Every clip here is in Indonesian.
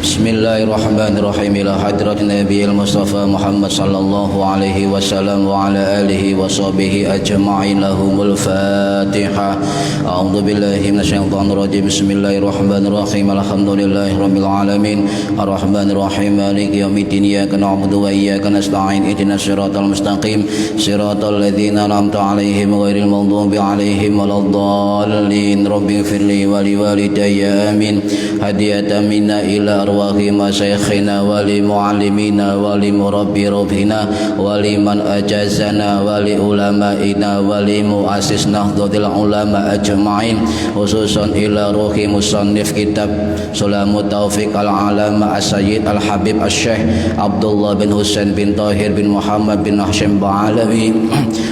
Bismillahirrahmanirrahim. Ila hadratin Nabiyil Mustafa Muhammad sallallahu alaihi wasallam wa ala alihi wa sahbihi ajma'in. Lahumul Fatihah. A'udzu billahi minasyaitonir rajim. Bismillahirrahmanirrahim. Alhamdulillahi rabbil alamin. Arrahmanir rahim. Maliki yaumiddin. Iyyaka na'budu wa iyyaka nasta'in. Ihdinas siratal mustaqim. Siratal ladzina an'amta 'alaihim ghairil maghdubi 'alaihim waladdallin. Rabbighfirli wa liwalidayya amin. Hadiyatan minna ila arwahi masyayikhina wa li muallimina wa li murabbi rabbina wa liman ajazana wa li ulama'ina wa li muassis nahdlatul ulama ajma'in, khususan ila ruhi musannif kitab Sulamut Taufiq al-Alama as-Sayyid al-Habib al-Syekh Abdullah bin Husain bin Tahir bin Muhammad bin Hashim Ba'alawi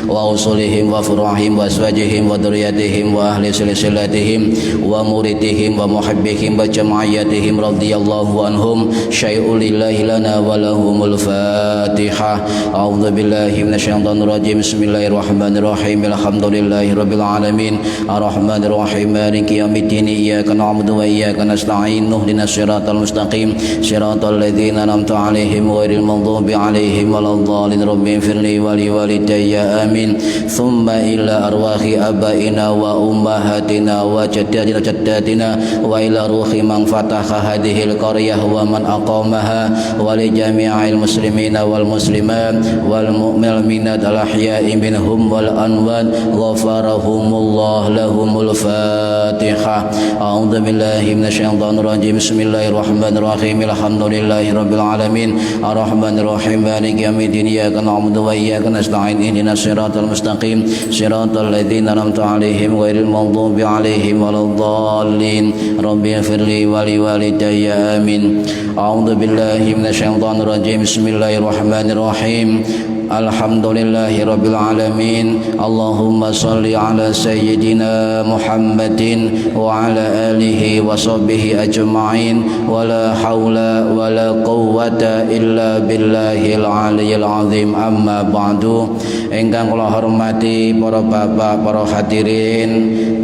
wa usulihim wa furuhim wa aswajihim wa duriyatihim wa ahli silsilatihim wa muridihim wa muhibbihim wa jama'iyatihim radhiyallahu anhum. Syai'ul lillahi lana wa lahumul Fatihah. A'udzu billahi minasyaitonir rajim. Bismillahirrahmanirrahim. Alhamdulillahi rabbil alamin. Arrahmanir rahim. Maliki yaumiddin. Iyyaka na'budu wa iyyaka nasta'in. Ihdinas siratal mustaqim. Siratal ladzina an'amta 'alaihim ghairil maghdubi 'alaihim waladdallin. Rabbighfirli wa liwalidayya amin. Tsumma ila arwahi abaina wa ummahatina wa jaddatina wa ila ruhi man fataha hadhil qaryah wa man aqamaha wa li jami'il muslimina wal muslimat wal mu'minat al ahya'i minhum wal anwan ghafarahumullah. Lahumul Fatihah. A'udzu billahi minasyaitonir rajim. Bismillahirrahmanirrahim. Alhamdulillahi rabbil alamin. Arrahmanir rahim. Maliki yaumiddin. Iyyaka na'budu wa iyyaka nasta'in. Ihdinas siratal mustaqim. Siratal ladzina an'amta 'alaihim ghairil maghdubi 'alaihim waladdallin. Rabbighfirli wa liwalidayya amin. A'udzu billahi minasyaitonir rajim. Bismillahirrahmanirrahim. Alhamdulillahi rabbil alamin. Allahumma salli ala sayyidina Muhammadin wa ala alihi wa sahbihi ajma'in. Wa la hawla wa la quwwata illa billahil aliyyil azim. Amma ba'du. Ingkang kula hormati para bapak, para hadirin,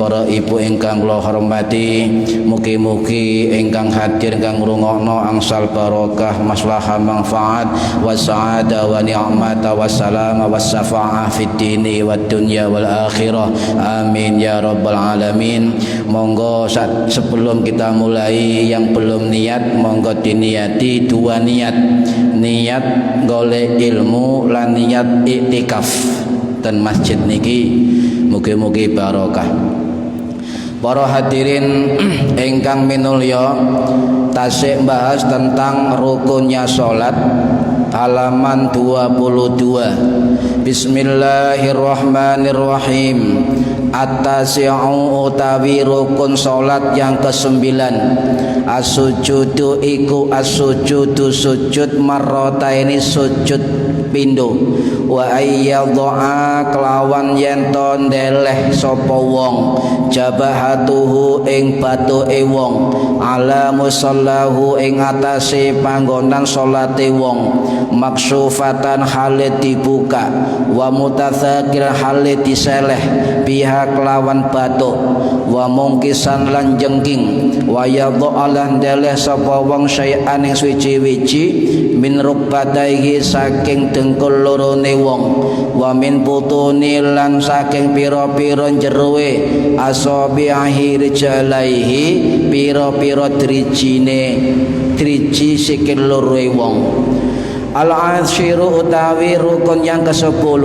para ibu ingkang kula hormati, mugi-mugi ingkang hadir ingkang ngrungokno angsal barokah, maslahah, manfaat, wa sa'adah wa ni'mata wassalam wassafa'ah fid dini wad dunya wal akhirah. Amin ya rabbal alamin. Monggo sebelum kita mulai, yang belum niat monggo diniati dua niat. Niat golek ilmu lan niat iktikaf ten masjid niki. Mugi-mugi barokah. Para hadirin ingkang minulya, tasik bahas tentang rukunnya salat, halaman 22. Bismillahirrahmanirrahim. At-tasi'u utawi rukun salat yang ke-9. As-sujudu iku as-sujudu sujud marrataini sujud pindho. Wa ayyadha'a kelawan yen to ndeleh sapa wong jabahatuhu ing batuke wong ala musallahu ing atase panggonan salate wong maksufatan hale dibuka wa mutatsakil hale diseleh biha kelawan batuk wa mungkisan lan jengking wa yadha'alan ndeleh sapa wong syai'an ing suci-wici min rukbataihi saking dengkul lorone wong wa min putuni lan saking pira-pira jeroe asabihi rijalaihi pira-pira driji sikil loroe wong. Al-ashiru utawi rukun yang ke-10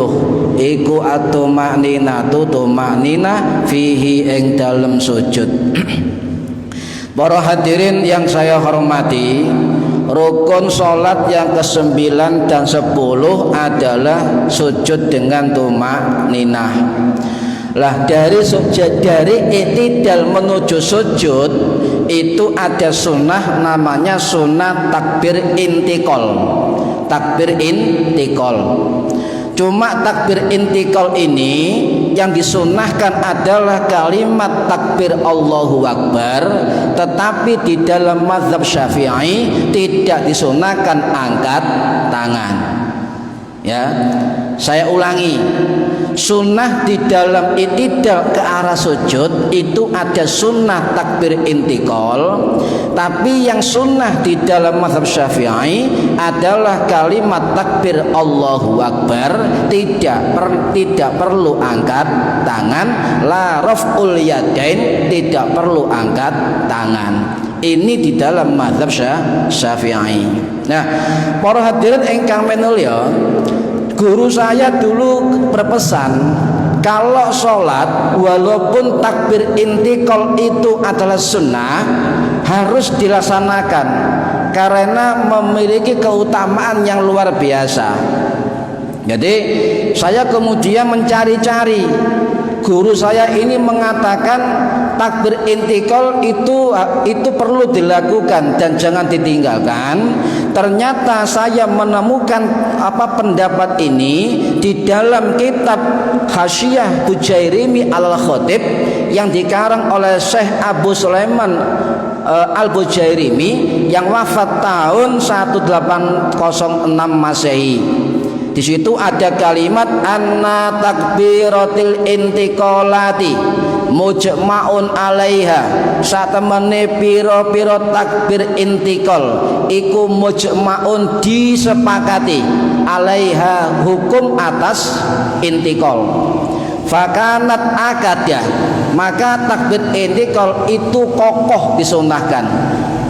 iku at-tumakninatu tumaknina fihi ing dalem sujud. Para hadirin yang saya hormati, rukun salat yang ke-9 dan 10 adalah sujud dengan tumakninah. Lah dari i'tidal menuju sujud itu ada sunnah namanya sunnah takbir intikal. Takbir intikal. Cuma takbir intikal ini yang disunnahkan adalah kalimat takbir Allahu Akbar, tetapi di dalam mazhab Syafi'i tidak disunnahkan angkat tangan. Ya, saya ulangi. sunnah di dalam i'tidal ke arah sujud itu ada sunnah takbir intikal, tapi yang sunnah di dalam mazhab Syafi'i adalah kalimat takbir Allahu Akbar, tidak perlu angkat tangan, la raf'ul yadain, tidak perlu angkat tangan. Ini di dalam mazhab Syafi'i. Nah, para hadirin ingkang minulya, guru saya dulu berpesan, kalau sholat walaupun takbir intikal itu adalah sunnah harus dilaksanakan karena memiliki keutamaan yang luar biasa. Jadi saya kemudian mencari-cari, guru saya ini mengatakan takbir intikal itu perlu dilakukan dan jangan ditinggalkan. Ternyata saya menemukan pendapat ini di dalam kitab Hasyiah Bujairimi Al-Khatib yang dikarang oleh Syekh Abu Sulaiman Al-Bujairimi yang wafat tahun 1806 Masehi. Di situ ada kalimat anna takbiratil intiqalati mujma'un alaiha, satemene pira-pira takbir intikal iku mujma'un disepakati alaiha, hukum atas intikal. Fakanat akadah, maka takbir intikal itu kokoh disunahkan.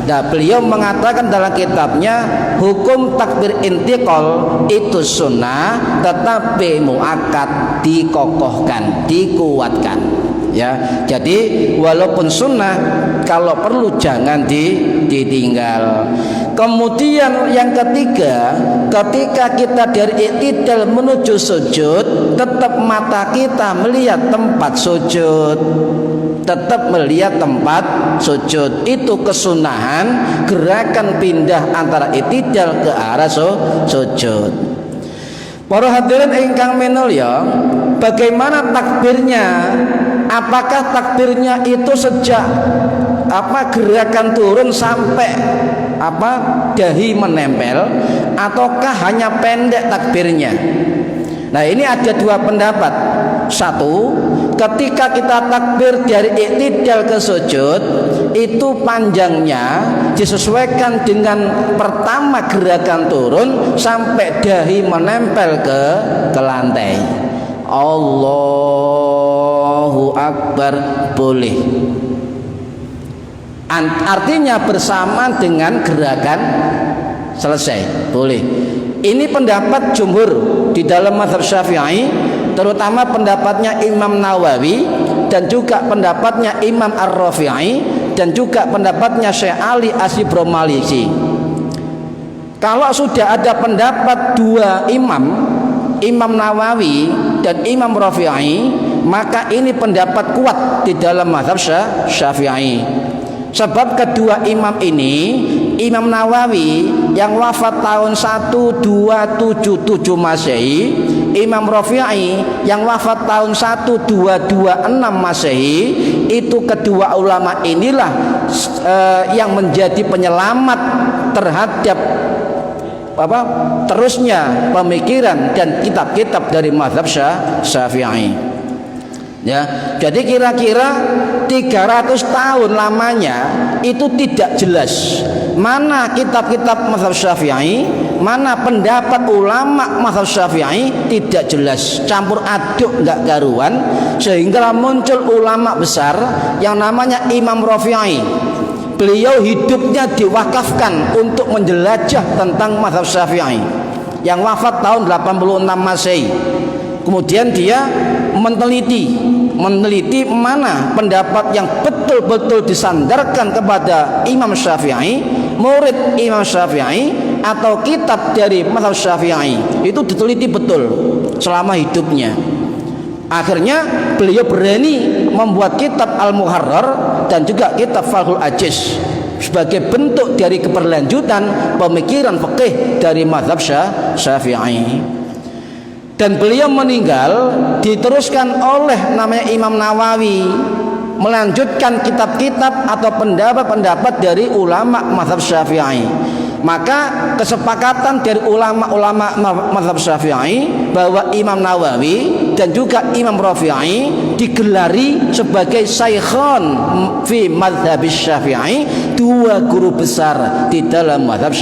Nah, beliau mengatakan dalam kitabnya hukum takbir intikal itu sunnah tetapi muakkad, dikokohkan, dikuatkan. Ya, jadi walaupun sunnah kalau perlu jangan ditinggal. Kemudian yang ketiga, ketika kita dari i'tidal menuju sujud, tetap mata kita melihat tempat sujud. Tetap melihat tempat sujud. Itu kesunahan gerakan pindah antara i'tidal ke arah sujud. Para hadirin ingkang minulya, bagaimana takbirnya? Apakah takbirnya itu sejak gerakan turun sampai dahi menempel, ataukah hanya pendek takbirnya? Nah, ini ada dua pendapat. Satu, ketika kita takbir dari i'tidal ke sujud, itu panjangnya disesuaikan dengan pertama gerakan turun sampai dahi menempel ke lantai. Allahu Akbar boleh. Artinya bersamaan dengan gerakan selesai, boleh. Ini pendapat jumhur di dalam mazhab Syafi'i, terutama pendapatnya Imam Nawawi dan juga pendapatnya Imam Ar-Rafi'i dan juga pendapatnya Syekh Ali Asy-Maliki. Kalau sudah ada pendapat dua imam, Imam Nawawi dan Imam Rafi'i, maka ini pendapat kuat di dalam mazhab Syafi'i. Sebab kedua imam ini, Imam Nawawi yang wafat tahun 1277 Masehi, Imam Rafi'i yang wafat tahun 1226 Masehi, itu kedua ulama inilah yang menjadi penyelamat terhadap terusnya pemikiran dan kitab-kitab dari mazhab Syafi'i. Ya, jadi kira-kira 300 tahun lamanya itu tidak jelas mana kitab-kitab mazhab Syafi'i, mana pendapat ulama mazhab Syafi'i, tidak jelas, campur aduk enggak karuan, sehingga muncul ulama besar yang namanya Imam Rafi'i. Beliau hidupnya diwakafkan untuk menjelajah tentang mazhab Syafi'i, yang wafat tahun 86 Masehi. Kemudian dia meneliti mana pendapat yang betul-betul disandarkan kepada Imam Syafi'i, murid Imam Syafi'i, atau kitab dari mazhab Syafi'i. Itu diteliti betul selama hidupnya. Akhirnya beliau berani membuat kitab Al-Muharrar dan juga kitab Fathul Ajiz sebagai bentuk dari keberlanjutan pemikiran fikih dari mazhab Syafi'i. Dan beliau meninggal diteruskan oleh namanya Imam Nawawi, melanjutkan kitab-kitab atau pendapat-pendapat dari ulama mazhab Syafi'i. Maka kesepakatan dari ulama-ulama mazhab Syafi'i bahwa Imam Nawawi dan juga Imam Rafi'i digelari sebagai syaikhan fi mazhab Syafi'i, dua guru besar di dalam mazhab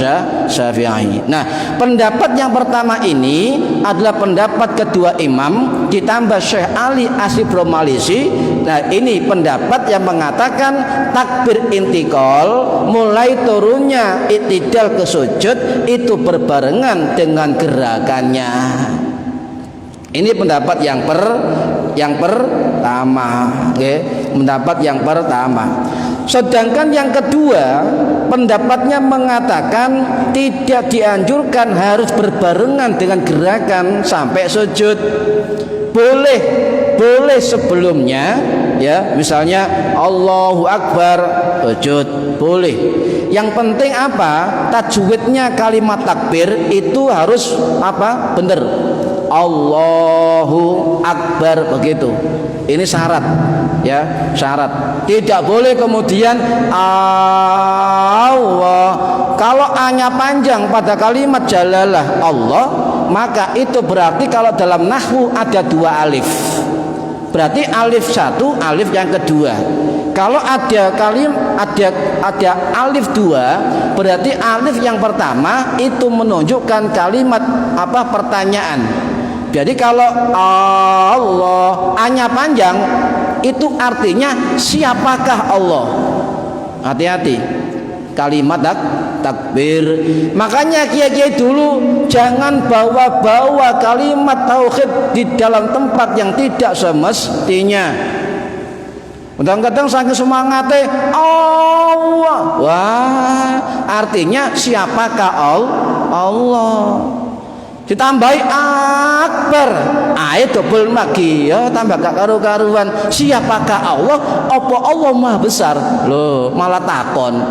Syafi'i. Nah, pendapat yang pertama ini adalah pendapat kedua imam ditambah Syekh Ali Asifro Malisi. Nah, ini pendapat yang mengatakan takbir intikal mulai turunnya i'tidal ke sujud itu berbarengan dengan gerakannya. Ini pendapat yang pertama, okay? Pendapat yang pertama. Sedangkan yang kedua, pendapatnya mengatakan tidak dianjurkan harus berbarengan dengan gerakan sampai sujud. Boleh sebelumnya, ya, misalnya Allahu Akbar sujud, boleh. Yang penting apa? Tajwidnya kalimat takbir itu harus apa? Benar. Allahu Akbar, begitu. Ini syarat, ya, syarat. Tidak boleh kemudian Allah. Kalau A-nya panjang pada kalimat jalalah Allah, maka itu berarti kalau dalam nahwu ada dua alif. Berarti alif satu, alif yang kedua. Kalau ada ada alif dua, berarti alif yang pertama itu menunjukkan kalimat apa? Pertanyaan. Jadi kalau Allah A-nya panjang, itu artinya siapakah Allah? Hati-hati kalimat takbir. Makanya kiai-kiai dulu jangan bawa-bawa kalimat tauhid di dalam tempat yang tidak semestinya. Kadang-kadang saking semangatnya Allah, wah, artinya siapakah Allah? Ditambahi akbar, double lagi, ya, tambah gak karu-karuan. Siapakah Allah? Apa Allah maha besar? Loh, malah takon.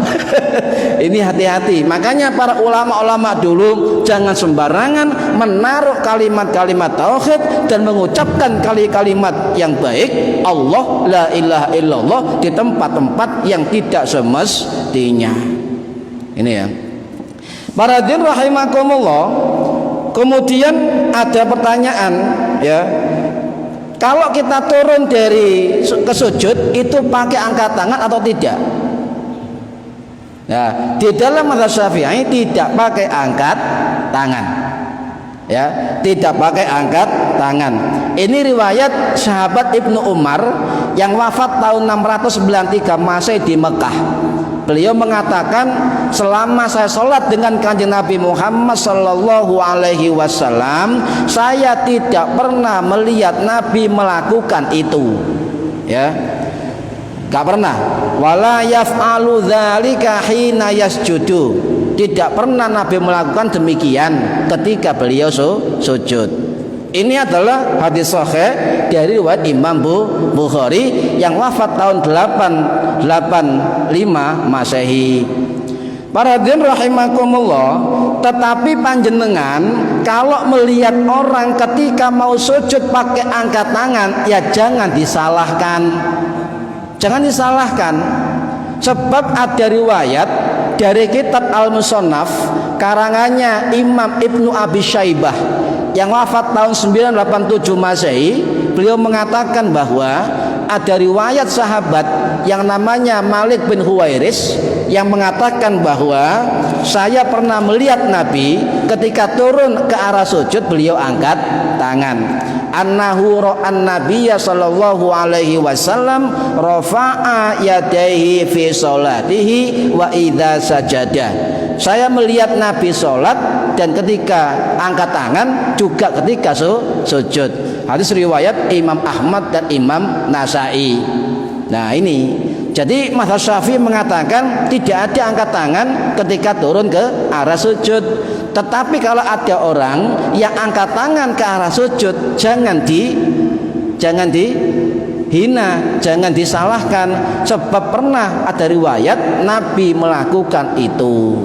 Ini hati-hati. Makanya para ulama-ulama dulu jangan sembarangan menaruh kalimat-kalimat tauhid dan mengucapkan kalimat yang baik Allah la ilaha illallah di tempat-tempat yang tidak semestinya. Ini ya. Para hadirin rahimakumullah. Kemudian ada pertanyaan, ya, kalau kita turun dari ke sujud itu pakai angkat tangan atau tidak? Nah, di dalam mazhab Syafi'i tidak pakai angkat tangan, ya, tidak pakai angkat tangan. Ini riwayat sahabat Ibnu Umar yang wafat tahun 693 Masehi di Mekah. Beliau mengatakan, selama saya sholat dengan kanjeng Nabi Muhammad Sallallahu Alaihi Wasallam, saya tidak pernah melihat Nabi melakukan itu, ya, gak pernah. Wala yaf'alu dzalika hina yasjudu. Tidak pernah Nabi melakukan demikian ketika beliau sujud. Ini adalah hadis sahih dari riwayat Imam Bukhari yang wafat tahun 885 Masehi. Para hadirin rahimakumullah, tetapi panjenengan kalau melihat orang ketika mau sujud pakai angkat tangan, ya jangan disalahkan. Jangan disalahkan. Sebab ada riwayat dari kitab Al-Musannaf karangannya Imam Ibnu Abi Syaibah yang wafat tahun 987 Masehi. Beliau mengatakan bahwa ada riwayat sahabat yang namanya Malik bin Huwairis yang mengatakan bahwa saya pernah melihat Nabi ketika turun ke arah sujud beliau angkat tangan. Annahu ra'an nabiyya sallallahu alaihi wasallam rafa'a yadayhi fi sholatihi wa idza sajada. Saya melihat Nabi sholat dan ketika angkat tangan juga ketika sujud. Hadis riwayat Imam Ahmad dan Imam Nasai. Nah, ini jadi mazhab Syafi'i mengatakan tidak ada angkat tangan ketika turun ke arah sujud. Tetapi kalau ada orang yang angkat tangan ke arah sujud, jangan dihina, jangan disalahkan. Sebab pernah ada riwayat Nabi melakukan itu.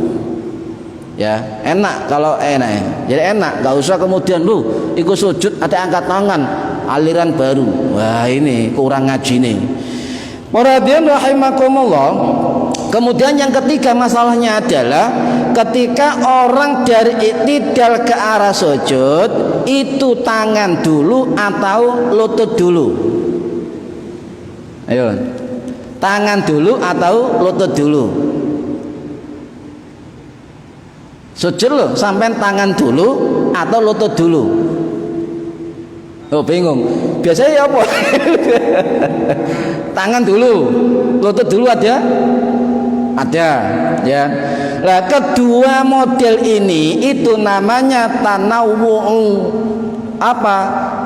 Ya, enak kalau enak. Jadi enak, nggak usah kemudian lu ikut sujud ada angkat tangan, aliran baru. Wah, ini kurang ngaji nih. Para hadirin rahimakumullah, Kemudian yang ketiga masalahnya adalah ketika orang dari i'tidal ke arah sujud itu tangan dulu atau lutut dulu? Ayo, tangan dulu atau lutut dulu? Sujud loh, sampai tangan dulu atau lutut dulu? Oh bingung. Biasanya ya apa? Tangan dulu, lutut dulu ada? Ada, ya. Nah, kedua model ini itu namanya tanawu'u, apa?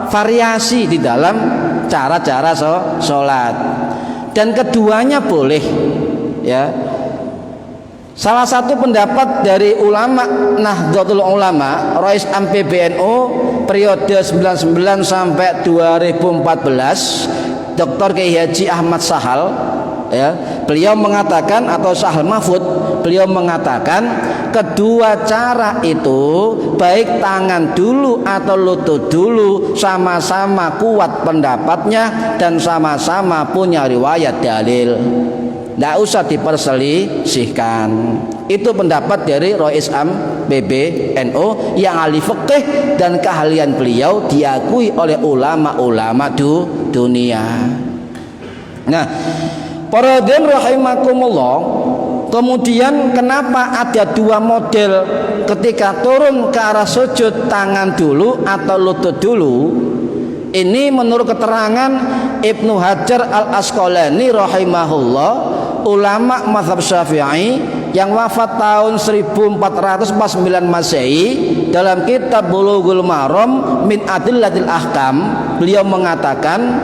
Variasi di dalam cara-cara sholat. Dan keduanya boleh, ya. Salah satu pendapat dari ulama Nahdlatul Ulama, Rais Am PBNU periode 99 sampai 2014, Dr. Kiai Haji Ahmad Sahal, ya, beliau mengatakan, atau Sahal Mahfud, beliau mengatakan kedua cara itu baik tangan dulu atau lutut dulu sama-sama kuat pendapatnya dan sama-sama punya riwayat dalil. Tidak usah diperselisihkan. Itu pendapat dari Rais Am PBNU yang ahli fikih dan keahlian beliau diakui oleh ulama-ulama dunia. Nah, para hadirin rahimakumullah, kemudian kenapa ada dua model ketika turun ke arah sujud, tangan dulu atau lutut dulu? Ini menurut keterangan Ibnu Hajar Al-Asqalani rahimahullah, ulama mazhab Syafi'i yang wafat tahun 1449 Masehi, dalam kitab Bulughul Maram min Adillatil Ahkam, beliau mengatakan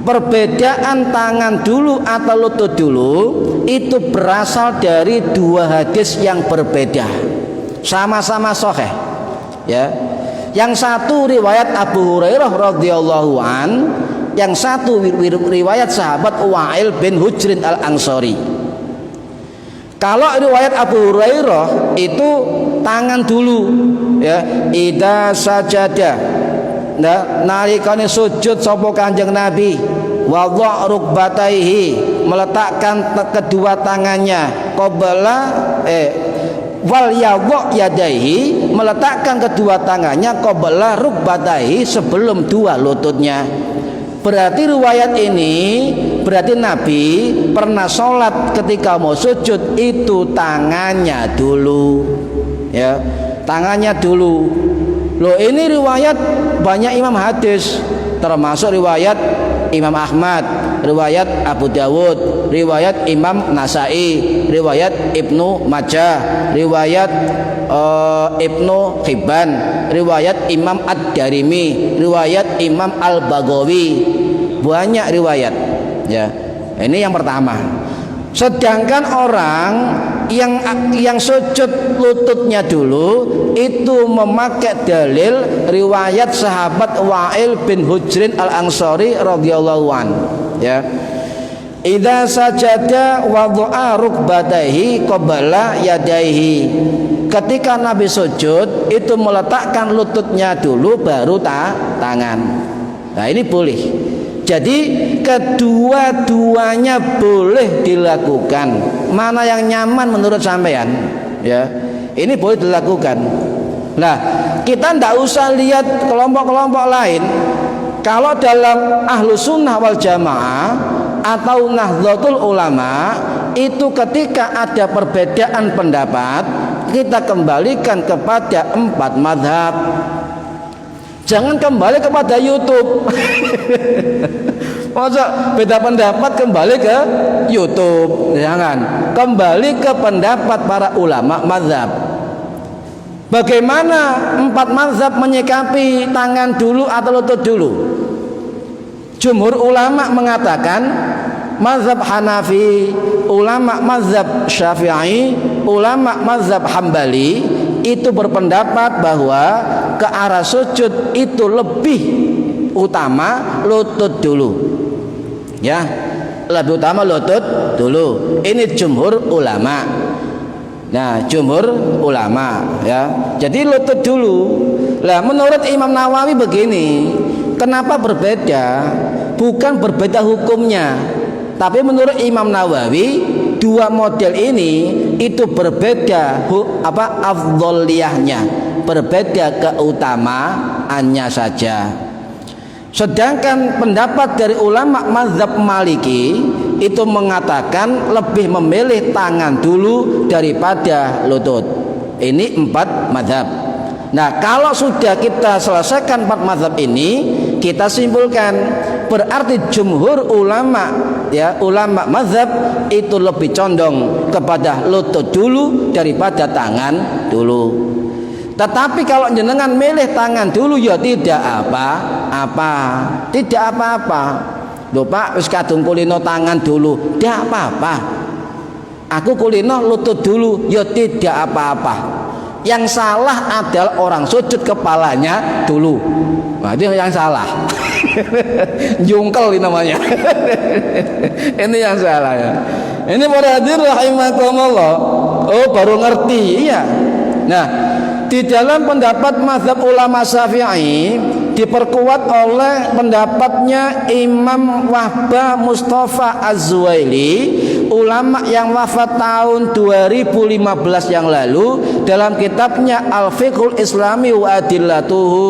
perbedaan tangan dulu atau lutut dulu itu berasal dari dua hadis yang berbeda, sama-sama sahih, ya. Yang satu riwayat Abu Hurairah radhiyallahu an, yang satu riwayat sahabat Wa'il bin Hujrin Al-Ansari. Kalau riwayat Abu Hurairah itu tangan dulu, ya, idza sajada, nah, nalikane sujud sapa Kanjeng Nabi, wadha rukbataihi, meletakkan kedua tangannya, qabla wal yadha yadaihi, meletakkan kedua tangannya qabla rukbataihi, sebelum dua lututnya. Berarti riwayat ini berarti Nabi pernah sholat ketika mau sujud itu tangannya dulu, ya, tangannya dulu. Loh, ini riwayat banyak imam hadis, termasuk riwayat Imam Ahmad, riwayat Abu Dawud, riwayat Imam Nasai, riwayat Ibnu Majah, riwayat Ibnu Hibban, riwayat Imam Ad-Darimi, riwayat Imam Al-Baghawi. Banyak riwayat, ya. Ini yang pertama. Sedangkan orang yang sujud lututnya dulu itu memakai dalil riwayat sahabat Wa'il bin Hujrin Al-Ansari radhiyallahu an, ya. Idza sajada wadha'a rukbataihi qabla yadaihi. Ketika Nabi sujud itu meletakkan lututnya dulu baru tangan. Nah, ini boleh. Jadi kedua-duanya boleh dilakukan. Mana yang nyaman menurut sampean, ya. Ini boleh dilakukan. Nah, kita tidak usah lihat kelompok-kelompok lain. Kalau dalam Ahlus Sunnah wal Jamaah atau Nahdlatul Ulama itu ketika ada perbedaan pendapat, kita kembalikan kepada 4 mazhab. Jangan kembali kepada YouTube. Masa beda pendapat kembali ke YouTube? Jangan. Kembali ke pendapat para ulama mazhab. Bagaimana 4 mazhab menyikapi tangan dulu atau lutut dulu? Jumhur ulama mengatakan mazhab Hanafi, ulama mazhab Syafi'i, ulama mazhab Hambali itu berpendapat bahwa ke arah sujud itu lebih utama lutut dulu, ya, lebih utama lutut dulu. Ini jumhur ulama. Nah, jumhur ulama, ya. Jadi lutut dulu. Lah, menurut Imam Nawawi begini, kenapa berbeda? Bukan berbeda hukumnya, tapi menurut Imam Nawawi dua model ini itu berbeda afdholiyahnya, berbeda keutamaannya saja. Sedangkan pendapat dari ulama mazhab Maliki itu mengatakan lebih memilih tangan dulu daripada lutut. Ini 4 mazhab. Nah, kalau sudah kita selesaikan 4 mazhab ini, kita simpulkan berarti jumhur ulama, ya, ulama mazhab itu lebih condong kepada lutut dulu daripada tangan dulu. Tetapi kalau jenengan milih tangan dulu, ya tidak apa-apa, tidak apa-apa. Lho Pak, wis kadung kulino tangan dulu, tidak apa-apa. Aku kulino lutut dulu, ya tidak apa-apa. Yang salah adalah orang sujud kepalanya dulu. Nah, itu yang salah. Jungkel ini namanya. Ini yang salah ya. Ini para hadirin rahimakumullah. Oh, baru ngerti. Iya. Nah, di dalam pendapat mazhab ulama Syafi'i diperkuat oleh pendapatnya Imam Wahbah Mustafa Az-Zuwaili, ulama yang wafat tahun 2015 yang lalu, dalam kitabnya Al-Fiqhul Islami wa Adillatuhu.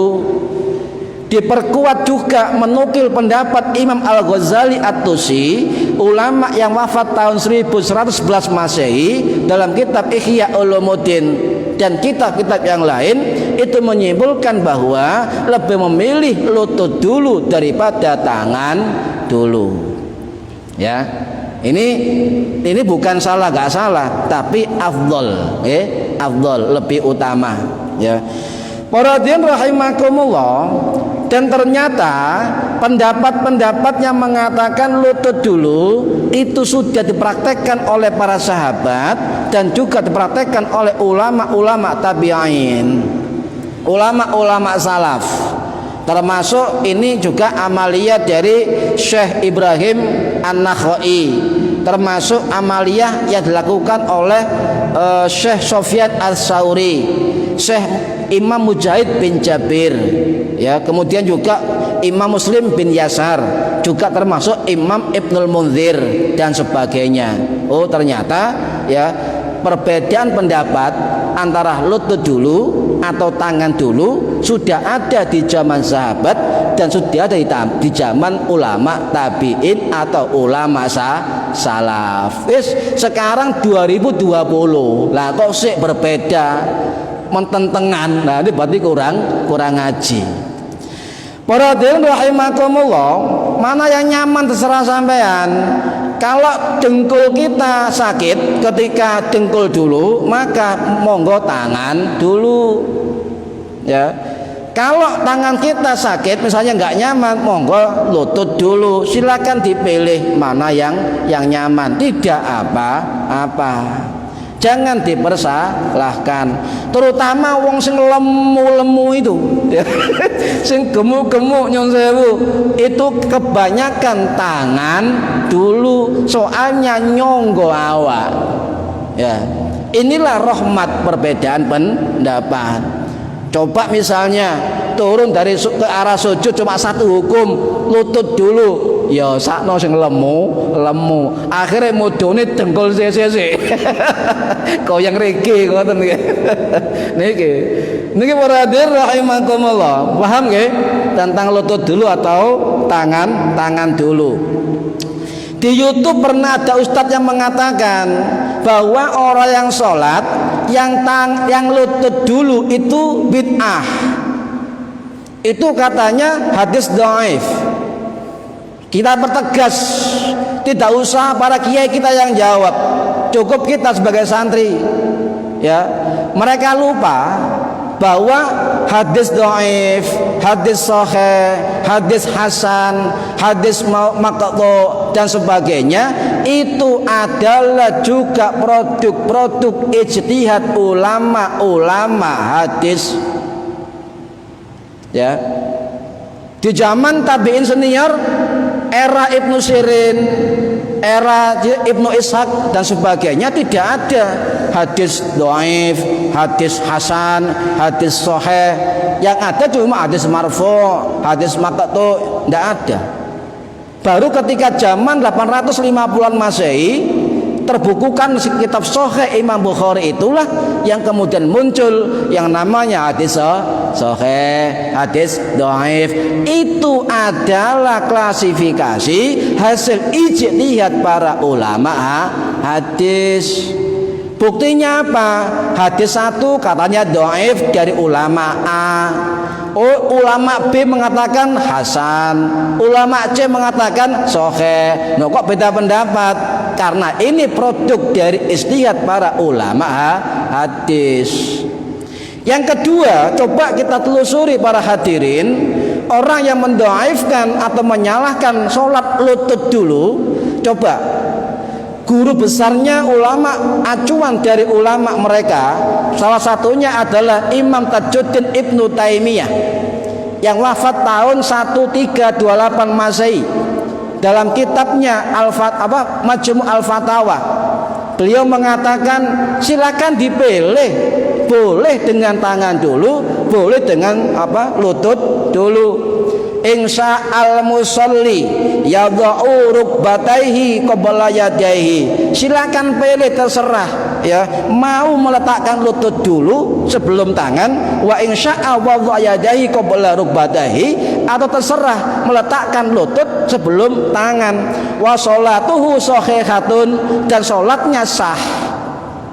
Diperkuat juga menukil pendapat Imam Al-Ghazali At-Tusi, ulama yang wafat tahun 1111 Masehi, dalam kitab Ihya Ulumuddin dan kitab-kitab yang lain, itu menyimpulkan bahwa lebih memilih lutut dulu daripada tangan dulu. Ya, ini bukan salah, gak salah, tapi afdol, afdol, lebih utama. Ya, para hadirin rahimakumullah. Dan ternyata pendapat-pendapat yang mengatakan lutut dulu itu sudah dipraktekkan oleh para sahabat dan juga dipraktekkan oleh ulama-ulama tabi'in, ulama-ulama salaf. Termasuk ini juga amaliyah dari Syekh Ibrahim An-Nakhai, termasuk amaliyah yang dilakukan oleh Syekh Sofyan Al-Sauri, Syekh Imam Mujahid bin Jabir, ya, kemudian juga Imam Muslim bin Yasar, juga termasuk Imam Ibnul Munzir dan sebagainya. Oh, ternyata ya perbedaan pendapat antara lutut dulu atau tangan dulu sudah ada di zaman sahabat dan sudah ada di zaman ulama tabi'in atau ulama salaf. Sekarang 2020 lah kok sih berbeda mententengan. Nah, ini berarti kurang ngaji. Para hadirin rahimakumullah, mana yang nyaman terserah sampean. Kalau dengkul kita sakit ketika dengkul dulu, maka monggo tangan dulu. Ya. Kalau tangan kita sakit misalnya nggak nyaman, monggo lutut dulu. Silakan dipilih mana yang nyaman, tidak apa-apa. Jangan dipersalahkan, terutama wong sing lemu-lemu itu, sing gemuk-gemuk nyun sewu, itu kebanyakan tangan dulu, soalnya nyonggo awak. Ya, inilah rahmat perbedaan pendapat. Coba misalnya turun dari ke arah sujud cuma satu hukum, lutut dulu. Ya sakno sing lemu, akhirnya mudune dengkul sese. Koyang rege ngoten niki. Niki para hadirin rahimakumullah. Paham nggih tentang lutut dulu atau tangan dulu? Di YouTube pernah ada ustadz yang mengatakan bahwa orang yang sholat yang lutut dulu itu bid'ah. Itu katanya hadis dhaif. Kita bertegas, tidak usah para kiai kita yang jawab, cukup kita sebagai santri. Ya, mereka lupa bahwa hadis dhaif, hadis sahih, hadis hasan, hadis maqtu dan sebagainya itu adalah juga produk ijtihad ulama hadis. Ya, di zaman tabi'in senior, era Ibnu Sirin, era Ibnu Ishaq dan sebagainya, tidak ada hadis dhaif, hadis hasan, hadis sahih. Yang ada cuma hadis marfu', hadis maqtu', tidak ada. Baru ketika zaman 850-an Masehi terbukukan kitab Sahih Imam Bukhari itulah yang kemudian muncul yang namanya hadis sahih, hadis dhaif. Itu adalah klasifikasi hasil ijtihad para ulama hadis. Buktinya apa? Hadis satu katanya dhaif dari ulama A, ulama B mengatakan hasan, ulama C mengatakan sahih. Nah, kok beda pendapat? Karena ini produk dari ijtihad para ulama hadis. Yang kedua, coba kita telusuri para hadirin, orang yang mendhaifkan atau menyalahkan sholat lutut dulu, coba guru besarnya ulama, acuan dari ulama mereka, salah satunya adalah Imam Tajuddin Ibnu Taimiyah yang wafat tahun 1328 Masehi. Dalam kitabnya Majmu' Al-Fatawa, beliau mengatakan silakan dipilih, boleh dengan tangan dulu, boleh dengan lutut dulu. Insya al-musalli yadha'u rukbataihi qabla yadaihi. Silakan pilih, terserah ya, mau meletakkan lutut dulu sebelum tangan, wa insya'a wadha'a yadaihi qabla rukbataihi, atau terserah meletakkan lutut sebelum tangan. Wa sholatuhu shahihatun, dan sholatnya sah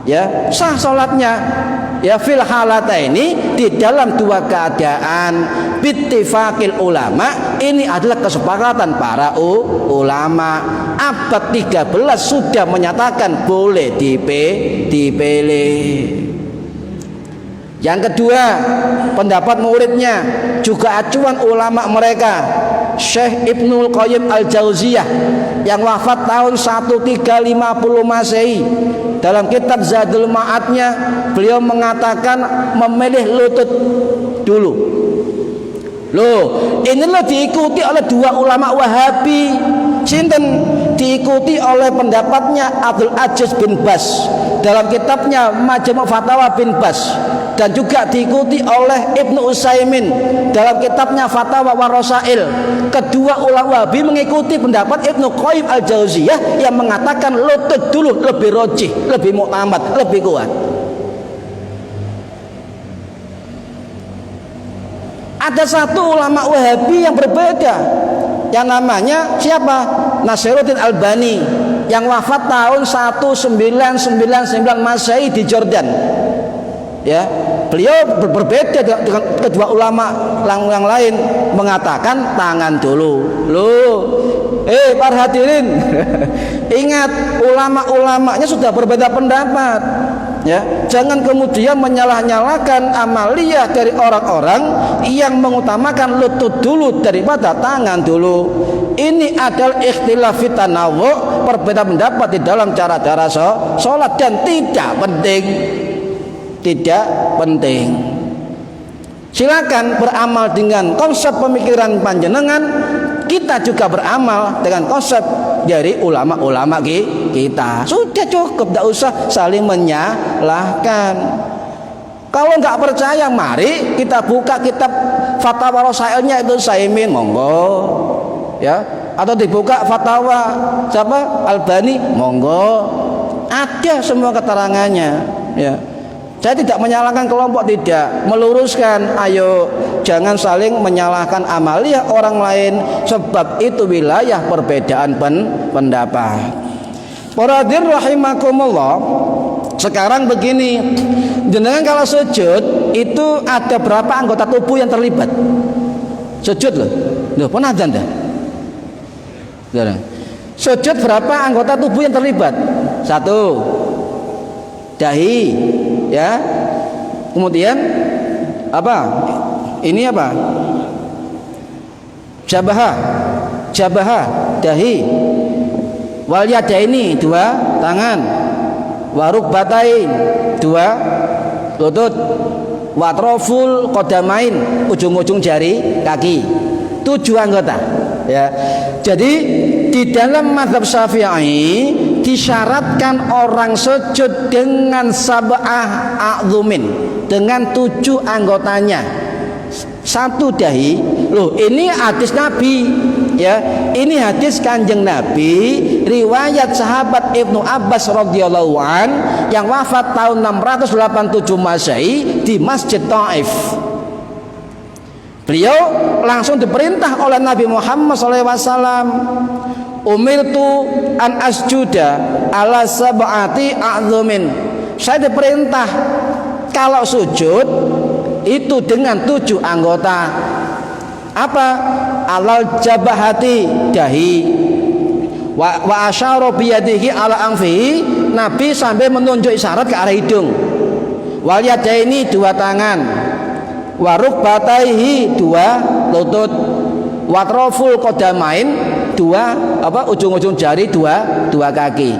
ya, sah sholatnya ya, fil halataini, di dalam dua keadaan, bittifaqil ulama. Ini adalah kesepakatan para ulama. Abad 13 sudah menyatakan boleh dipilih. Yang kedua, pendapat muridnya juga acuan ulama mereka, Syekh Ibnul Qayyim Al-Jauziyah yang wafat tahun 1350 Masehi. Dalam kitab Zadul Ma'adnya beliau mengatakan memilih lutut dulu. Loh, inilah diikuti oleh dua ulama Wahabi. Sinten? Diikuti oleh pendapatnya Abdul Aziz bin Bas dalam kitabnya Majmu' Fatawa bin Bas, dan juga diikuti oleh Ibnu Utsaimin dalam kitabnya Fatawa wa Rasail. Kedua ulama Wahabi mengikuti pendapat Ibnu Qayyim Al-Jauziyah yang mengatakan lutut dulu lebih rajih, lebih mu'tamad, lebih kuat. Ada satu ulama Wahabi yang berbeda, yang namanya siapa? Nasiruddin Albani yang wafat tahun 1999 Masehi di Jordan. Ya, beliau berbeda dengan kedua ulama yang lain, mengatakan tangan dulu. Loh, para hadirin, ingat ulama-ulamanya sudah berbeda pendapat. Ya, jangan kemudian menyalah-nyalahkan amaliyah dari orang-orang yang mengutamakan lutut dulu daripada tangan dulu. Ini adalah ikhtilaf tanawwu', perbedaan pendapat di dalam cara-cara sholat, dan tidak penting. Silakan beramal dengan konsep pemikiran panjenengan, kita juga beramal dengan konsep dari ulama-ulama kita. Sudah cukup, tidak usah saling menyalahkan. Kalau nggak percaya, mari kita buka kitab Fatawa Rasailnya itu Saimin, monggo ya, atau dibuka Fatawa siapa? Albani, monggo. Ada semua keterangannya ya. Saya tidak menyalahkan kelompok, tidak, meluruskan. Ayo jangan saling menyalahkan amaliyah orang lain, sebab itu wilayah perbedaan pendapat. Para hadirin rahimakumullah, sekarang begini, jenengan kalau sujud itu ada berapa anggota tubuh yang terlibat? Sujud loh, pernah ada anda? Sujud berapa anggota tubuh yang terlibat? Satu, dahi, ya. Kemudian apa? Ini apa? Jabahah, dahi. Wal yadaini, dua tangan. Warukbatain, dua lutut. Watroful qadamain, ujung-ujung jari kaki. 7 anggota. Ya. Jadi di dalam mazhab Syafi'i disyaratkan orang sujud dengan sab'ah a'dzumin, dengan 7 anggotanya. 1 dahi. Loh, ini hadis Nabi. ya, ini hadis Kanjeng Nabi riwayat sahabat Ibnu Abbas radhiyallahu an yang wafat tahun 687 Masehi di Masjid Taif. Beliau langsung diperintah oleh Nabi Muhammad SAW, umirtu an asjuda ala sab'ati a'dhumin. Saya diperintah kalau sujud itu dengan 7 anggota. Apa? Alal jabahati, dahi, wa asyara biyadihi ala anfihi, Nabi sambil menunjuk isyarat ke arah hidung. Wal yadaini, 2 tangan, wa rukbataihi, 2 lutut, watroful qadamain, 2 ujung-ujung jari, 2 kaki.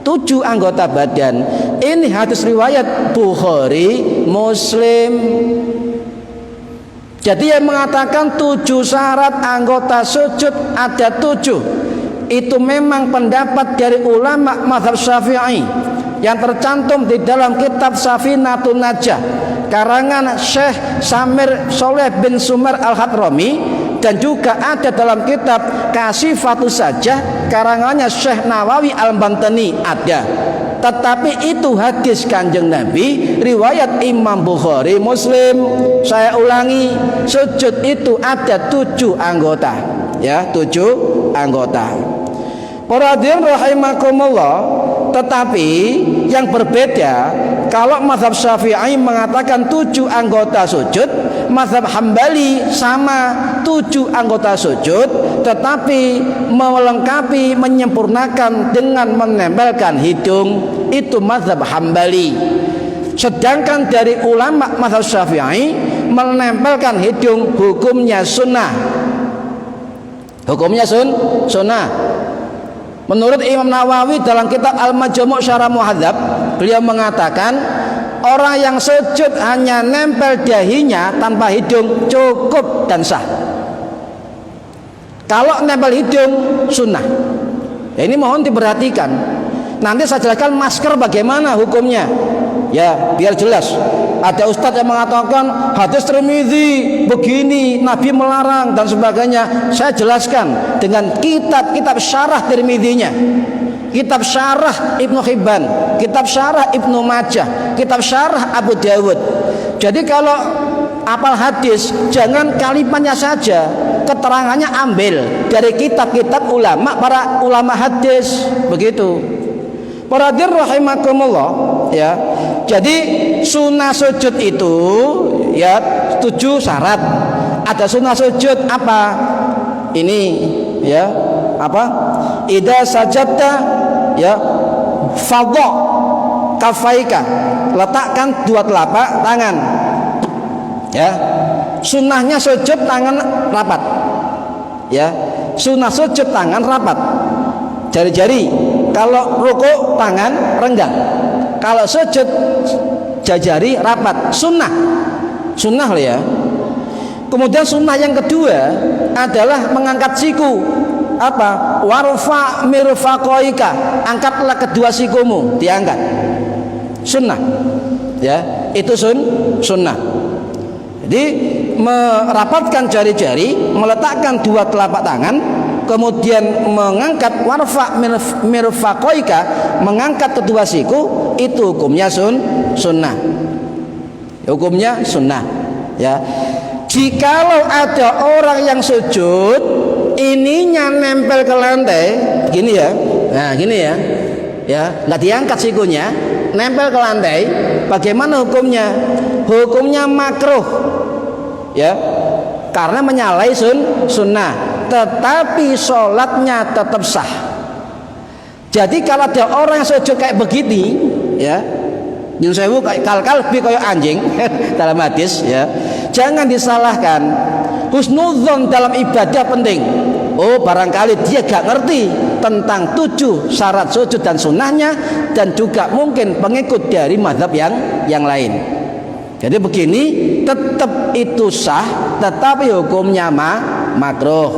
7 anggota badan. Ini hadis riwayat Bukhari, Muslim. Jadi yang mengatakan 7 syarat anggota sujud ada 7. Itu memang pendapat dari ulama mazhab Syafi'i yang tercantum di dalam kitab Safinatun Najah karangan Syekh Samir Soleh bin Sumar Al-Hadrami, dan juga ada dalam kitab Kasifatus Sajah karangannya Syekh Nawawi Al-Bantani ada. Tetapi itu hadis Kanjeng Nabi riwayat Imam Bukhari, Muslim. Saya ulangi, sujud itu ada 7 anggota, ya, 7 anggota. Para hadirin rahimakumullah. Tetapi yang berbeda, kalau mazhab Syafi'i mengatakan 7 anggota sujud, mazhab Hambali sama 7 anggota sujud, tetapi melengkapi, menyempurnakan dengan menempelkan hidung, itu mazhab Hambali. Sedangkan dari ulama mazhab Syafi'i menempelkan hidung hukumnya sunnah. Hukumnya sunnah. Menurut Imam Nawawi dalam kitab Al-Majmu' Syarah Muhadzab, beliau mengatakan orang yang sujud hanya nempel dahinya tanpa hidung cukup dan sah. Kalau nempel hidung sunnah. Ya, ini mohon diperhatikan. Nanti saya jelaskan masker bagaimana hukumnya. Ya, biar jelas. Ada ustadz yang mengatakan hadis Tirmidzi begini, Nabi melarang dan sebagainya. Saya jelaskan dengan kitab-kitab syarah Tirmidzinya, kitab syarah Ibnu Hibban, kitab syarah Ibnu Majah, kitab syarah Abu Dawud. Jadi kalau apal hadis jangan kalimatnya saja, keterangannya ambil dari kitab-kitab ulama, para ulama hadis, begitu. Para hadirin rahimakumullah, ya. Jadi sunnah sujud itu ya 7 syarat. Ada sunnah sujud apa? Ini ya, apa? Idza sajadta ya fadha kafaika, letakkan 2 telapak tangan. Ya. Sunnahnya sujud tangan rapat. Ya. Sunnah sujud tangan rapat. Jari-jari. Kalau rukuk tangan renggang. Kalau sujud jari rapat. Sunnah loh ya. Kemudian sunnah yang kedua adalah mengangkat siku. Apa? Warfa mirfaqaika, angkatlah kedua sikumu, diangkat. Sunnah. Ya, itu sunnah. Jadi merapatkan jari-jari, meletakkan 2 telapak tangan, kemudian mengangkat warfa mirfaqaika, mengangkat kedua siku, itu hukumnya sunnah. Hukumnya sunnah. Ya. Jikalau ada orang yang sujud ininya nempel ke lantai, gini ya. Nah, gini ya. Ya, enggak diangkat sikunya, nempel ke lantai, bagaimana hukumnya? Hukumnya makruh. Ya. Karena menyalahi sunnah, tetapi sholatnya tetap sah. Jadi kalau ada orang yang sujud kayak begini, ya, nyun sewu kalbi kayak anjing dalam hadis, ya, jangan disalahkan. Husnudzon dalam ibadah penting. Oh, barangkali dia gak ngerti tentang 7 syarat sujud dan sunnahnya, dan juga mungkin pengikut dari mazhab yang lain. Jadi begini, tetap itu sah, tetapi hukumnya makruh.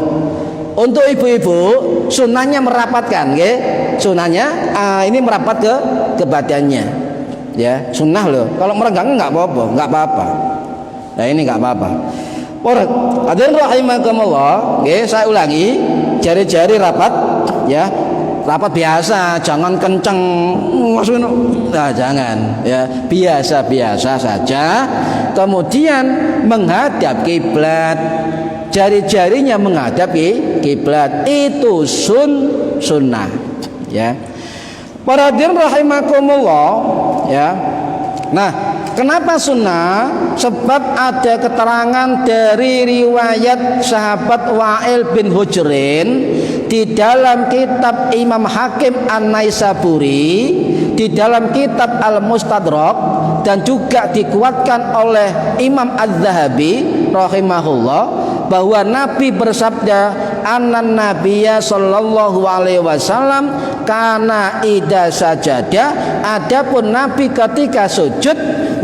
Untuk ibu-ibu sunnahnya merapatkan, ya. Sunnahnya ini merapat ke badannya, ya, sunnah loh. Kalau merenggang nggak apa-apa. Nah ini nggak apa-apa. Hadirin rahimakumullah, nggih saya ulangi, jari-jari rapat ya. Rapat biasa, jangan kenceng. Nah, jangan ya, biasa-biasa saja. Kemudian menghadap kiblat. Jari-jarinya menghadap kiblat. Itu sunnah ya. Para hadirin rahimakumullah ya. Nah, kenapa sunnah? Sebab ada keterangan dari riwayat sahabat Wa'il bin Hujrin di dalam kitab Imam Hakim An-Naisaburi, di dalam kitab Al-Mustadrak, dan juga dikuatkan oleh Imam Az-Zahabi rahimahullah, bahwa Nabi bersabda, "Anan Nabiyya sallallahu alaihi wasallam kana idza sajada," adapun Nabi ketika sujud,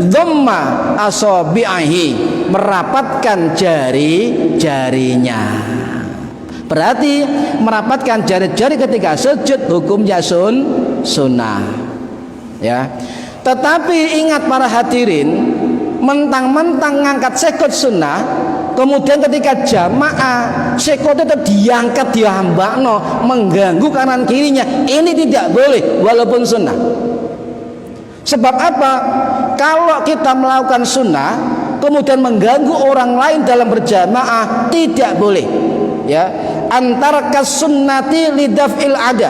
dhamma asabi'ahi, merapatkan jari-jarinya. Berarti merapatkan jari-jari ketika sujud hukumnya sunnah ya. Tetapi ingat para hadirin, mentang-mentang ngangkat sekut sunnah, kemudian ketika jamaah sekut itu diangkat, dihambakno, mengganggu kanan kirinya, ini tidak boleh walaupun sunnah. Sebab apa? Kalau kita melakukan sunnah kemudian mengganggu orang lain dalam berjamaah, tidak boleh ya. Antara kasunnati lidaf'il ada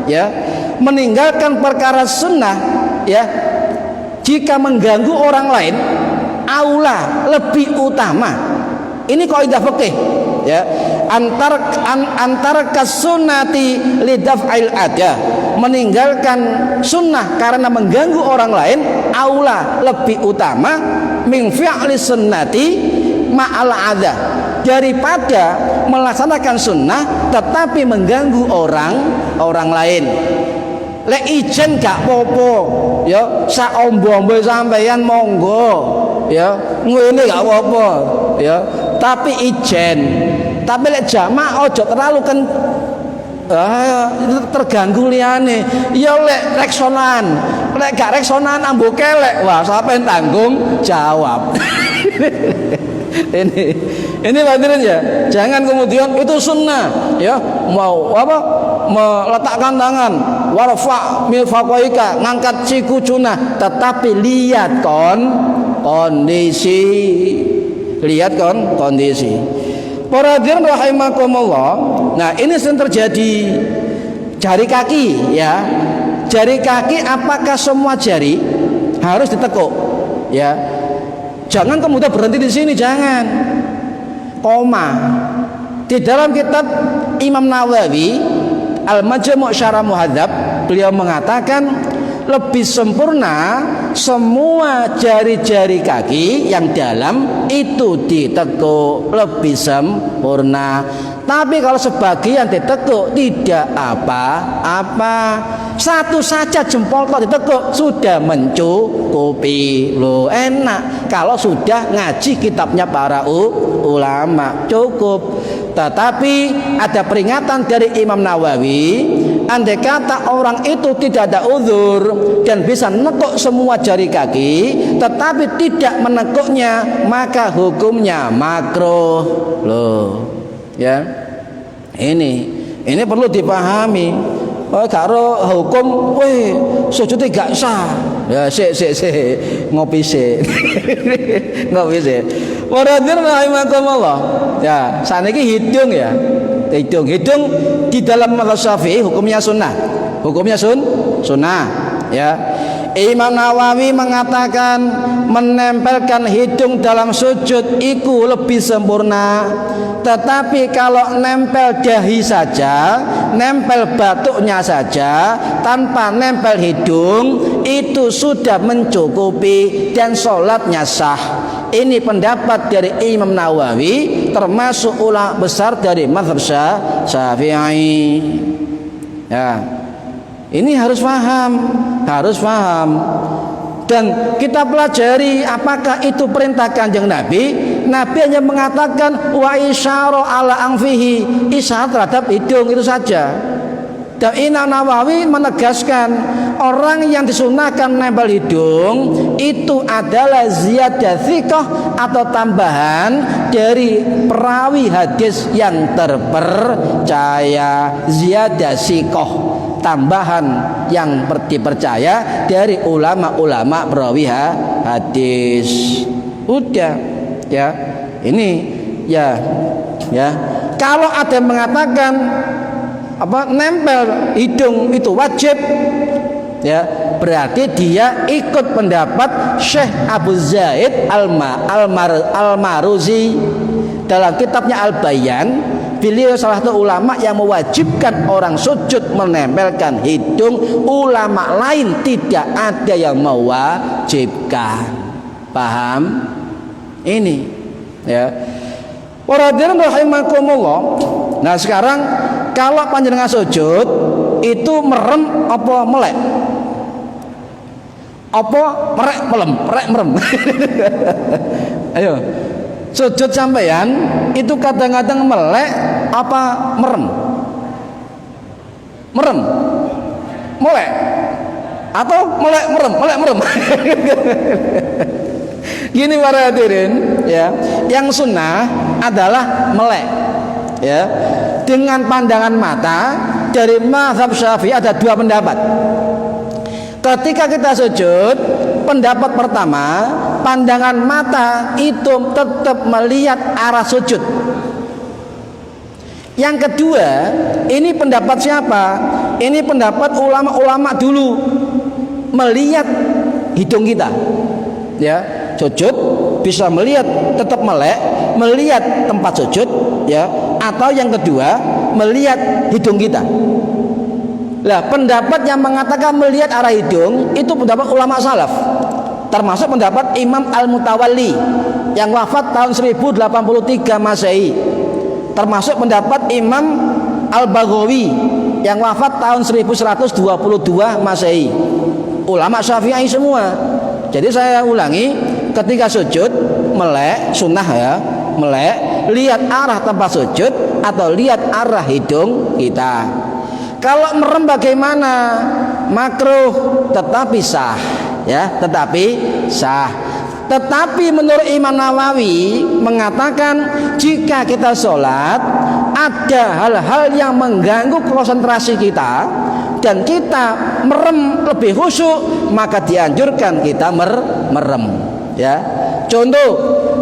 ya, meninggalkan perkara sunnah ya, jika mengganggu orang lain aula, lebih utama. Ini kaidah fikih ya. Antara kasunnati lidaf'il ada, meninggalkan sunnah karena mengganggu orang lain, aula, lebih utama, min fi'li sunnati ma'al adha, daripada melaksanakan sunnah tetapi mengganggu orang lain. Lek ijen gak popo ya, sak ombo-ombo sampeyan monggo ya, ngene gak apa-apa ya, tapi ijen. Tapi lek jamak ojo terlalu kan terganggu liyane. Ya lek reksonan, lek gak reksonan ambo kelek, wah sampean tanggung jawab. ini hadirin ya, jangan kemudian itu sunnah ya, mau apa, meletakkan tangan, warfa mifaqaika, ngangkat siku cuna, tetapi lihat kondisi, lihat kondisi. Para hadirin rahimakumullah. Nah, ini sering terjadi. Jari kaki ya, jari kaki, apakah semua jari harus ditekuk ya? Jangan kemudian berhenti di sini, jangan. Koma. Di dalam kitab Imam Nawawi Al-Majmu' Syarah Muhadzab, beliau mengatakan lebih sempurna semua jari-jari kaki yang dalam itu ditekuk, lebih sempurna. Tapi kalau sebagian ditekuk tidak apa-apa. Satu saja jempol kalau ditekuk sudah mencukupi. Loh, enak kalau sudah ngaji kitabnya para ulama, cukup. Tetapi ada peringatan dari Imam Nawawi, andai kata orang itu tidak ada uzur dan bisa menekuk semua jari kaki tetapi tidak menekuknya, maka hukumnya makruh. Loh ya, ini perlu dipahami. Karo hukum, sujud gak sah. Ya ngopi sik. Ngopi sik. Waradir rahimakumullah. Ya, saniki hidung ya. Hidung di dalam mazhab Syafi'i hukumnya sunnah. Hukumnya sunnah ya. Imam Nawawi mengatakan menempelkan hidung dalam sujud itu lebih sempurna. Tetapi kalau nempel dahi saja, nempel batuknya saja, tanpa nempel hidung, itu sudah mencukupi dan sholatnya sah. Ini pendapat dari Imam Nawawi, termasuk ulama besar dari mazhab Syafi'i. Ya, ini harus paham. Dan kita pelajari apakah itu perintah Kanjeng Nabi. Nabi hanya mengatakan wa isyara ala anfihi, isyarat terhadap hidung itu saja. Dan Imam Nawawi menegaskan orang yang disunahkan nempel hidung itu adalah ziyadah thiqah atau tambahan dari perawi hadis yang terpercaya. Ziyadah thiqah, tambahan yang dipercaya dari ulama-ulama perawi hadis. Udah ya, ini ya. Kalau ada yang mengatakan nempel hidung itu wajib, ya berarti dia ikut pendapat Syekh Abu Zaid Al-Maruzi dalam kitabnya Al-Bayan. Beliau salah satu ulama yang mewajibkan orang sujud menempelkan hidung. Ulama lain tidak ada yang mewajibkan. Paham? Ini ya. Waradirin rahimakumullah. Nah sekarang kalau panjenengan sujud itu merem apa melek? Apa merem? Ayo, sujud sampeyan itu kadang-kadang melek apa merem? Melek atau merem? Gini para hadirin ya, yang sunnah adalah melek ya. Dengan pandangan mata dari mazhab Syafi'i ada dua pendapat. Ketika kita sujud, pendapat pertama, pandangan mata itu tetap melihat arah sujud. Yang kedua, ini pendapat siapa? Ini pendapat ulama-ulama dulu, melihat hidung kita. Ya, sujud bisa melihat, tetap melek, melihat tempat sujud ya, atau yang kedua melihat hidung kita. Lah pendapat yang mengatakan melihat arah hidung itu pendapat ulama salaf, termasuk pendapat Imam Al-Mutawalli yang wafat tahun 1083 Masehi, termasuk pendapat Imam Al-Baghawi yang wafat tahun 1122 Masehi. Ulama Syafi'i semua. Jadi saya ulangi, ketika sujud melek, sunnah ya, melek, lihat arah tempat sujud atau lihat arah hidung kita. Kalau merem bagaimana? Makruh, tetapi sah ya, tetapi sah. Tetapi menurut Imam Nawawi mengatakan jika kita sholat ada hal-hal yang mengganggu konsentrasi kita dan kita merem lebih khusyuk, maka dianjurkan kita merem ya. Contoh,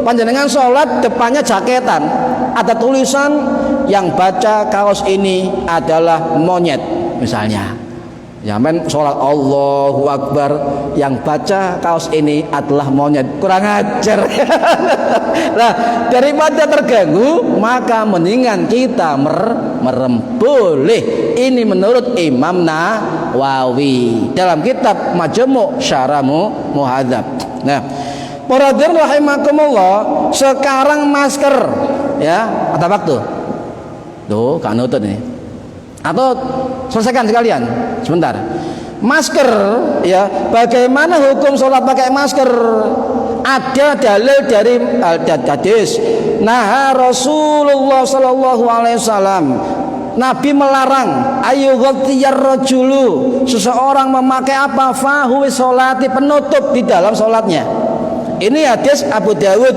panjenengan sholat depannya jaketan, ada tulisan yang baca kaos ini adalah monyet misalnya. Ya men, sholat Allahu Akbar, yang baca kaos ini adalah monyet, kurang ajar. Nah, daripada terganggu, maka mendingan kita merem. Boleh. Ini menurut Imam Nawawi dalam kitab Majmu' Syarah Muhadzab. Nah, para hadirin rahimakumullah, sekarang masker ya, ada waktu. Tuh, kan nutut nih. Atau selesaikan sekalian sebentar. Masker ya, bagaimana hukum sholat pakai masker? Ada dalil dari hadis. Nah, Rasulullah sallallahu alaihi wasallam, Nabi melarang ayyughattiyar rajulu, seseorang memakai apa? Fahu sholati, penutup di dalam sholatnya. Ini hadis Abu Dawud,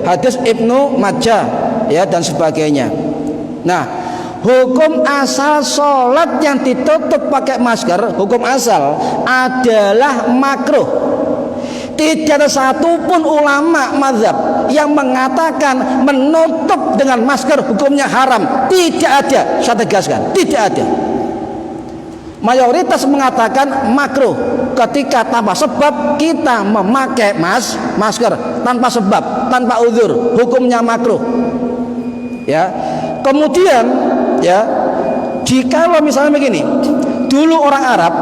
hadis Ibnu Majah ya, dan sebagainya. Nah, hukum asal sholat yang ditutup pakai masker, hukum asal adalah makruh. Tidak ada satupun ulama mazhab yang mengatakan menutup dengan masker hukumnya haram. Tidak ada, saya tegaskan, tidak ada. Mayoritas mengatakan makruh ketika tanpa sebab kita memakai masker tanpa sebab, tanpa uzur, hukumnya makruh. Ya. Kemudian ya, jika misalnya begini, dulu orang Arab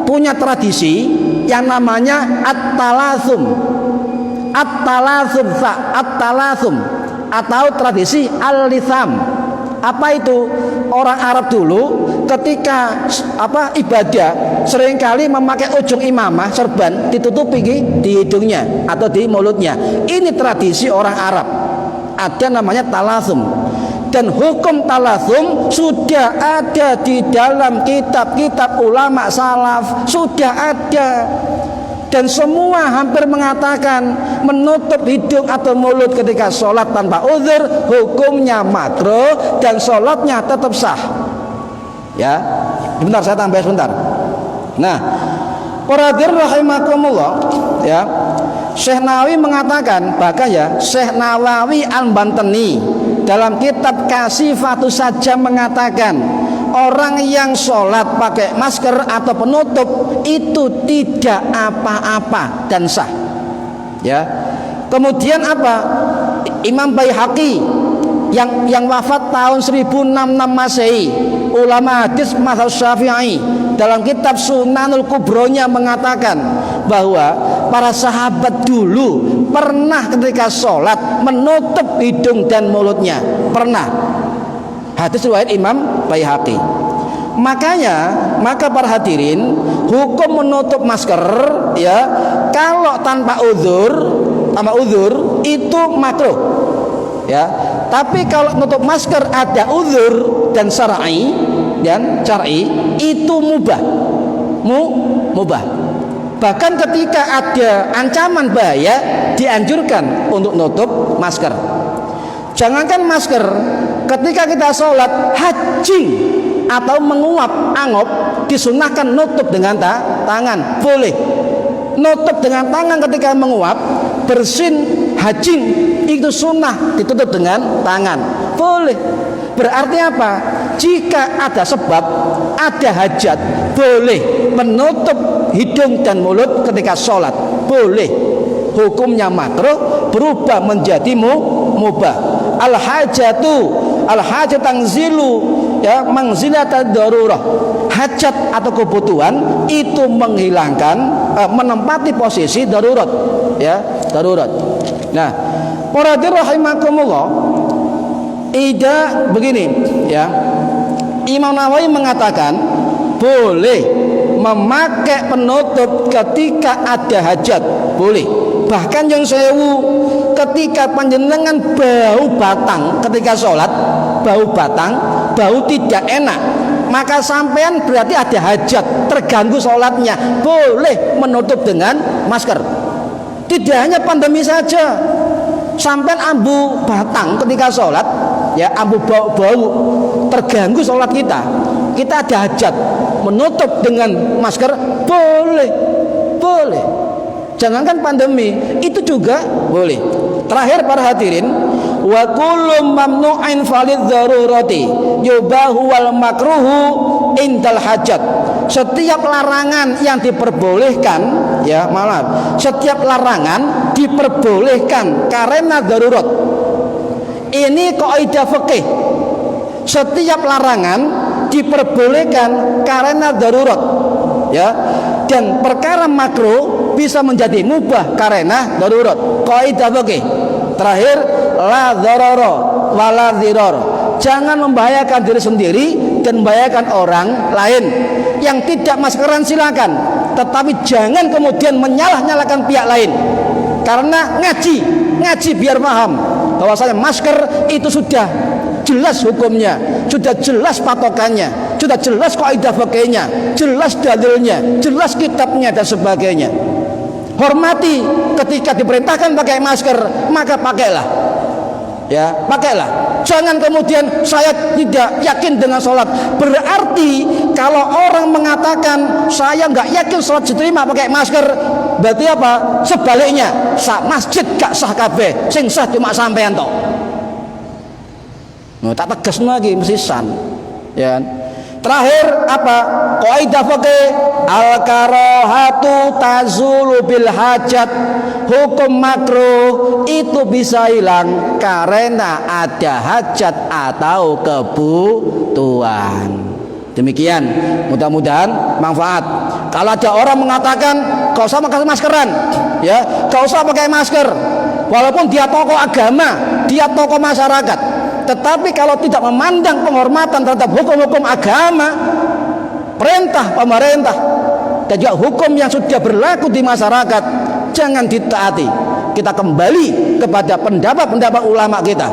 punya tradisi yang namanya at-talatsum atau tradisi al-litham. Apa itu? Orang Arab dulu ketika ibadah seringkali memakai ujung imamah serban ditutupi di hidungnya atau di mulutnya. Ini tradisi orang Arab, ada namanya talatsum. dan hukum talassum sudah ada di dalam kitab-kitab ulama salaf, sudah ada. Dan semua hampir mengatakan menutup hidung atau mulut ketika sholat tanpa uzur hukumnya makruh dan sholatnya tetap sah. Ya, sebentar saya tambah sebentar. Nah, para hadirin rahimakumullah, ya, Syekh Nawawi mengatakan, bahkan ya Syekh Nawawi Al-Bantani dalam kitab Kasifatus Saja mengatakan orang yang sholat pakai masker atau penutup itu tidak apa-apa dan sah. Ya. Kemudian apa? Imam Baihaqi yang wafat tahun 1066 Masehi, ulama hadis mazhab Syafi'i, dalam kitab Sunanul Kubronya mengatakan bahwa para sahabat dulu pernah ketika sholat menutup hidung dan mulutnya, pernah. Hadis riwayat Imam Baihaqi. Maka para hadirin, hukum menutup masker ya kalau tanpa uzur itu makruh. Ya, tapi kalau menutup masker ada uzur dan syar'i itu mubah. Mubah. Bahkan ketika ada ancaman bahaya dianjurkan untuk nutup masker. Jangankan masker, ketika kita sholat hajing atau menguap angop disunahkan nutup dengan tangan, boleh. Nutup dengan tangan ketika menguap, bersin hajing itu sunnah ditutup dengan tangan, boleh. Berarti apa? Jika ada sebab, ada hajat, boleh menutup hidung dan mulut ketika sholat, boleh. Hukumnya makruh berubah menjadi mubah. Al-hajat tanzilu ya manzilatad darurah. Hajat atau kebutuhan itu menghilangkan menempati posisi darurat, ya, darurat. Nah, para hadirin rahimakumullah, begini ya. Imam Nawawi mengatakan boleh memakai penutup ketika ada hajat, boleh. Bahkan yang sewu, ketika panjenengan bau batang ketika sholat, bau tidak enak, maka sampean berarti ada hajat, terganggu sholatnya, boleh menutup dengan masker. Tidak hanya pandemi saja, sampean ambu batang ketika sholat, ya, ambu bau terganggu sholat kita ada hajat, menutup dengan masker, boleh. Jangankan pandemi, itu juga boleh. Terakhir para hadirin, wa kullu mamnu'in falid darurati yubahu wal makruhu indal hajat. Setiap larangan yang diperbolehkan, ya, setiap larangan diperbolehkan karena darurat. Ini kaidah fikih. Setiap larangan diperbolehkan karena darurat, ya. Dan perkara makruh bisa menjadi mubah karena darurat. Kaidah fikih. Terakhir, la dzarara wala dzirar. Jangan membahayakan diri sendiri dan membahayakan orang lain. Yang tidak maskeran silakan, tetapi jangan kemudian menyalah-nyalakan pihak lain. Karena ngaji biar paham bahwasanya masker itu sudah jelas hukumnya, sudah jelas patokannya, sudah jelas kaidah fikihnya, jelas dalilnya, jelas kitabnya dan sebagainya. Hormati ketika diperintahkan pakai masker, maka pakailah. Ya, pakailah. Jangan kemudian saya tidak yakin dengan sholat. Berarti kalau orang mengatakan saya nggak yakin sholat diterima pakai masker, berarti apa? Sebaliknya, sak masjid gak sah kabeh, sing sah cuma sampean tok. Tak tegas lagi mesti san. Ya. Terakhir apa? Kaidah fikih al-karahatu tazulu bil hajat. Hukum makruh itu bisa hilang karena ada hajat atau kebutuhan. Demikian, mudah-mudahan manfaat. Kalau ada orang mengatakan kau usah pakai maskeran, ya, kau usah pakai masker, walaupun dia tokoh agama, dia tokoh masyarakat, tetapi kalau tidak memandang penghormatan terhadap hukum-hukum agama, perintah pemerintah dan juga hukum yang sudah berlaku di masyarakat, jangan ditaati. Kita kembali kepada pendapat-pendapat ulama kita,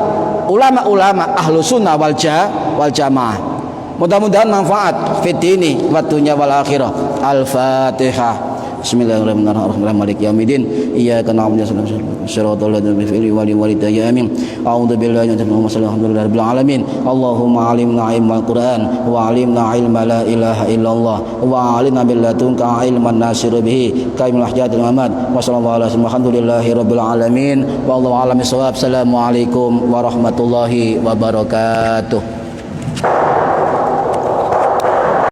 ulama-ulama ahlu sunnah wal jamaah. Mudah-mudahan manfaat fid dini wa dunya wal akhirah. Al-Fatihah. Bismillahirrahmanirrahim. Maliki yaumiddin. Iyyaka na'budu wa iyyaka nasta'in. Shiratal ladzina an'amta 'alaihim ghairil maghdubi 'alaihim. A'udzu billahi minasyaitonir rajim. Alhamdulillahirabbil alamin. Allahumma 'allimna 'ilmal Qur'an wa 'allimna 'ilma la ilaha illallah wa 'allimna bil ladunka 'ilman nasiru bihi kaimul hajjatil mamad. Wa sallallahu alaihi wasallam. Alhamdulillahirabbil alamin. Wallahu a'lam bissawab. Assalamualaikum warahmatullahi wabarakatuh.